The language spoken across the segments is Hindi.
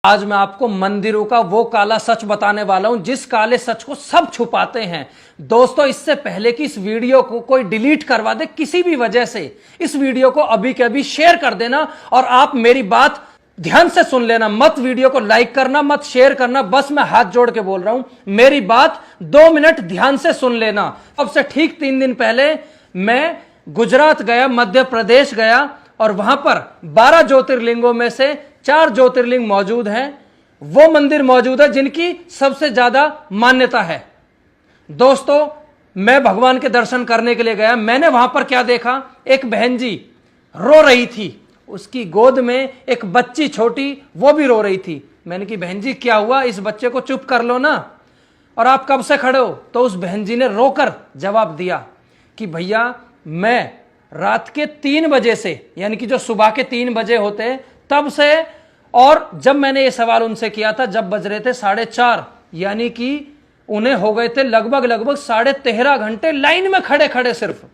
आज मैं आपको मंदिरों का वो काला सच बताने वाला हूं जिस काले सच को सब छुपाते हैं। दोस्तों, इससे पहले कि इस वीडियो को कोई डिलीट करवा दे किसी भी वजह से, इस वीडियो को अभी के अभी शेयर कर देना। और आप मेरी बात ध्यान से सुन लेना, मत वीडियो को लाइक करना, मत शेयर करना। बस मैं हाथ जोड़ के बोल रहा हूं, मेरी बात 2 मिनट ध्यान से सुन लेना। अब से ठीक 3 दिन पहले मैं गुजरात गया, मध्य प्रदेश गया और वहां पर 12 ज्योतिर्लिंगों में से 4 ज्योतिर्लिंग मौजूद हैं। वो मंदिर मौजूद है जिनकी सबसे ज्यादा मान्यता है। दोस्तों, मैं भगवान के दर्शन करने के लिए गया। मैंने वहां पर क्या देखा, एक बहन जी रो रही थी, उसकी गोद में एक बच्ची छोटी, वो भी रो रही थी। मैंने कहा बहन जी क्या हुआ, इस बच्चे को चुप कर लो ना, और आप कब से खड़े हो? तो उस बहन जी ने रोकर जवाब दिया कि भैया मैं रात के 3 बजे से, यानी कि जो सुबह के 3 बजे होते तब से, और जब मैंने ये सवाल उनसे किया था जब बज रहे थे 4:30, यानी कि उन्हें हो गए थे लगभग 13.5 घंटे लाइन में खड़े खड़े सिर्फ।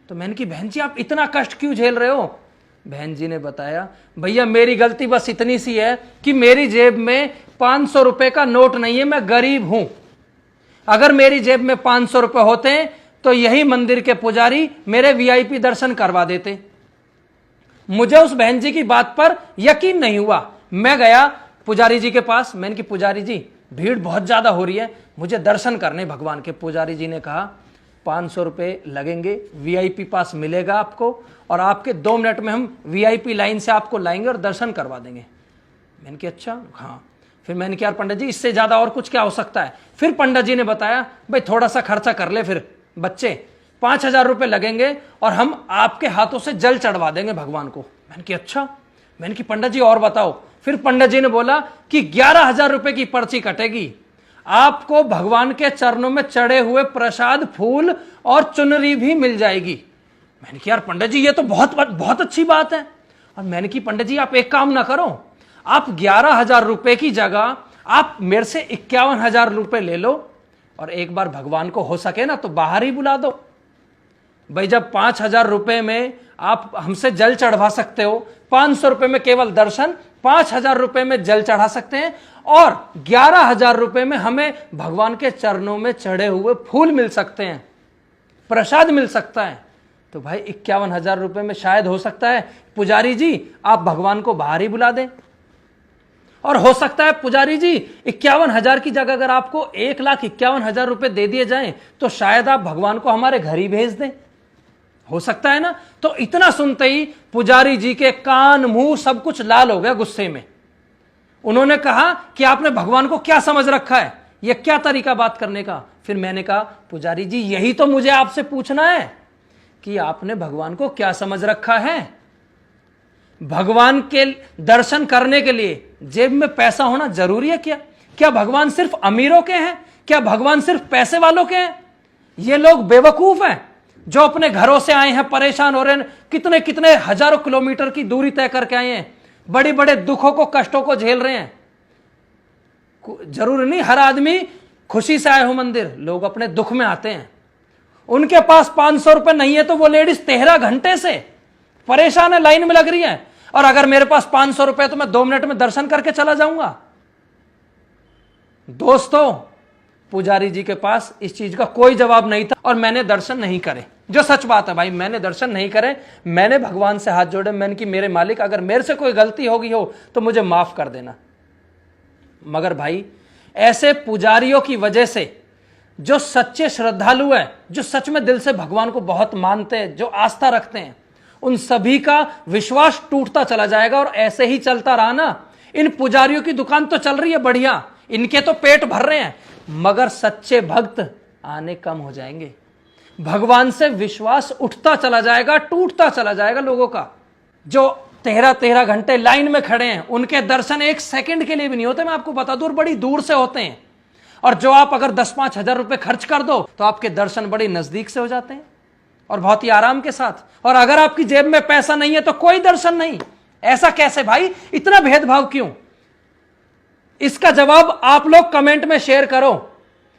तो मैंने की बहन जी आप इतना कष्ट क्यों झेल रहे हो? बहन जी ने बताया भैया मेरी गलती बस इतनी सी है कि मेरी जेब में 500 रुपए का नोट नहीं है, मैं गरीब हूं। अगर मेरी जेब में 500 रुपए होते तो यही मंदिर के पुजारी मेरे वीआईपी दर्शन करवा देते। मुझे उस बहन जी की बात पर यकीन नहीं हुआ। मैं गया पुजारी जी के पास, मैंने कि पुजारी जी भीड़ बहुत ज्यादा हो रही है, मुझे दर्शन करने भगवान के। पुजारी जी ने कहा 500 रुपए लगेंगे, वीआईपी पास मिलेगा आपको, और आपके 2 मिनट में हम वीआईपी लाइन से आपको लाएंगे और दर्शन करवा देंगे। मैंने कहा अच्छा हाँ। फिर मैंने कहा पंडित जी इससे ज्यादा और कुछ क्या हो सकता है? फिर पंडित जी ने बताया भाई थोड़ा सा खर्चा कर ले, फिर बच्चे 5,000 रुपए लगेंगे और हम आपके हाथों से जल चढ़वा देंगे भगवान को। मैंने कहा अच्छा। मैंने कहा पंडित जी और बताओ। फिर पंडित जी ने बोला कि 11,000 रुपए की पर्ची कटेगी, आपको भगवान के चरणों में चढ़े हुए प्रसाद, फूल और चुनरी भी मिल जाएगी। मैंने कहा यार पंडित जी ये तो बहुत अच्छी बात है। और मैंने कहा पंडित जी आप एक काम ना करो, आप 11,000 रुपए की जगह आप मेरे से 51,000 रुपए ले लो और एक बार भगवान को हो सके ना तो बाहर ही बुला दो। भाई जब 5,000 रुपए में आप हमसे जल चढ़वा सकते हो, 500 रुपए में केवल दर्शन, 5,000 रुपए में जल चढ़ा सकते हैं, और 11,000 रुपए में हमें भगवान के चरणों में चढ़े हुए फूल मिल सकते हैं, प्रसाद मिल सकता है, तो भाई 51,000 रुपए में शायद हो सकता है पुजारी जी आप भगवान को बाहर ही बुला दें। और हो सकता है पुजारी जी 51,000 की जगह अगर आपको 1,51,000 रुपए दे दिए जाएं तो शायद आप भगवान को हमारे घर ही भेज दें। हो सकता है ना? तो इतना सुनते ही पुजारी जी के कान, मुंह सब कुछ लाल हो गया गुस्से में। उन्होंने कहा कि आपने भगवान को क्या समझ रखा है, यह क्या तरीका बात करने का? फिर मैंने कहा पुजारी जी यही तो मुझे आपसे पूछना है कि आपने भगवान को क्या समझ रखा है। भगवान के दर्शन करने के लिए जेब में पैसा होना जरूरी है क्या? क्या भगवान सिर्फ अमीरों के हैं? क्या भगवान सिर्फ पैसे वालों के हैं? ये लोग बेवकूफ हैं जो अपने घरों से आए हैं, परेशान हो रहे हैं, कितने कितने हजारों किलोमीटर की दूरी तय करके आए हैं, बड़े बड़े दुखों को, कष्टों को झेल रहे हैं। जरूरी नहीं हर आदमी खुशी से आए हो मंदिर, लोग अपने दुख में आते हैं। उनके पास 500 रुपए नहीं है तो वो लेडीज 13 घंटे से परेशान है, लाइन में लग रही है, और अगर मेरे पास 500 रुपए तो मैं 2 मिनट में दर्शन करके चला जाऊंगा। दोस्तों, पुजारी जी के पास इस चीज का कोई जवाब नहीं था और मैंने दर्शन नहीं करे। जो सच बात है भाई, मैंने दर्शन नहीं करे। मैंने भगवान से हाथ जोड़े, मैंने कि मेरे मालिक अगर मेरे से कोई गलती होगी हो तो मुझे माफ कर देना। मगर भाई ऐसे पुजारियों की वजह से जो सच्चे श्रद्धालु हैं, जो सच में दिल से भगवान को बहुत मानते हैं, जो आस्था रखते हैं, उन सभी का विश्वास टूटता चला जाएगा। और ऐसे ही चलता रहा ना, इन पुजारियों की दुकान तो चल रही है बढ़िया, इनके तो पेट भर रहे हैं, मगर सच्चे भक्त आने कम हो जाएंगे। भगवान से विश्वास उठता चला जाएगा, टूटता चला जाएगा लोगों का। जो 13 घंटे लाइन में खड़े हैं उनके दर्शन 1 सेकंड के लिए भी नहीं होते, मैं आपको बता दूं, बड़ी दूर से होते हैं। और जो आप अगर 10-5 हजार रुपए खर्च कर दो तो आपके दर्शन बड़ी नजदीक से हो जाते हैं और बहुत ही आराम के साथ। और अगर आपकी जेब में पैसा नहीं है तो कोई दर्शन नहीं। ऐसा कैसे भाई, इतना भेदभाव क्यों? इसका जवाब आप लोग कमेंट में शेयर करो।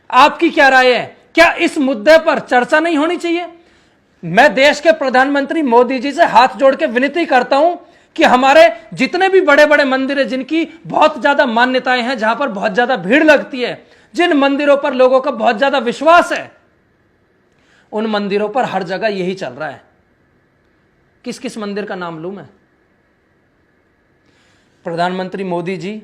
आपकी क्या राय है? क्या इस मुद्दे पर चर्चा नहीं होनी चाहिए? मैं देश के प्रधानमंत्री मोदी जी से हाथ जोड़ के विनती करता हूं कि हमारे जितने भी बड़े बड़े मंदिर हैं, जिनकी बहुत ज्यादा मान्यताएं हैं, जहां पर बहुत ज्यादा भीड़ लगती है, जिन मंदिरों पर लोगों का बहुत ज्यादा विश्वास है, उन मंदिरों पर हर जगह यही चल रहा है। किस किस मंदिर का नाम लूं मैं? प्रधानमंत्री मोदी जी,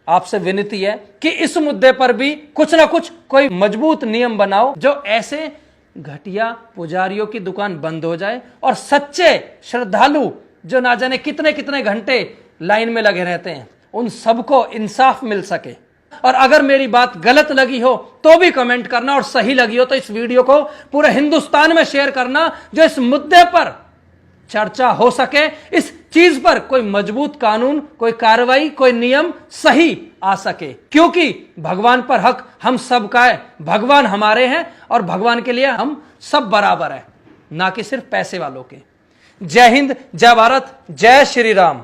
आपसे विनती है कि इस मुद्दे पर भी कुछ ना कुछ कोई मजबूत नियम बनाओ, जो ऐसे घटिया पुजारियों की दुकान बंद हो जाए और सच्चे श्रद्धालु जो ना जाने कितने कितने घंटे लाइन में लगे रहते हैं, उन सबको इंसाफ मिल सके। और अगर मेरी बात गलत लगी हो तो भी कमेंट करना, और सही लगी हो तो इस वीडियो को पूरे हिंदुस्तान में शेयर करना, जो इस मुद्दे पर चर्चा हो सके, इस चीज पर कोई मजबूत कानून, कोई कार्रवाई, कोई नियम सही आ सके। क्योंकि भगवान पर हक हम सब का है, भगवान हमारे हैं और भगवान के लिए हम सब बराबर है, ना कि सिर्फ पैसे वालों के। जय हिंद, जय भारत, जय श्री राम।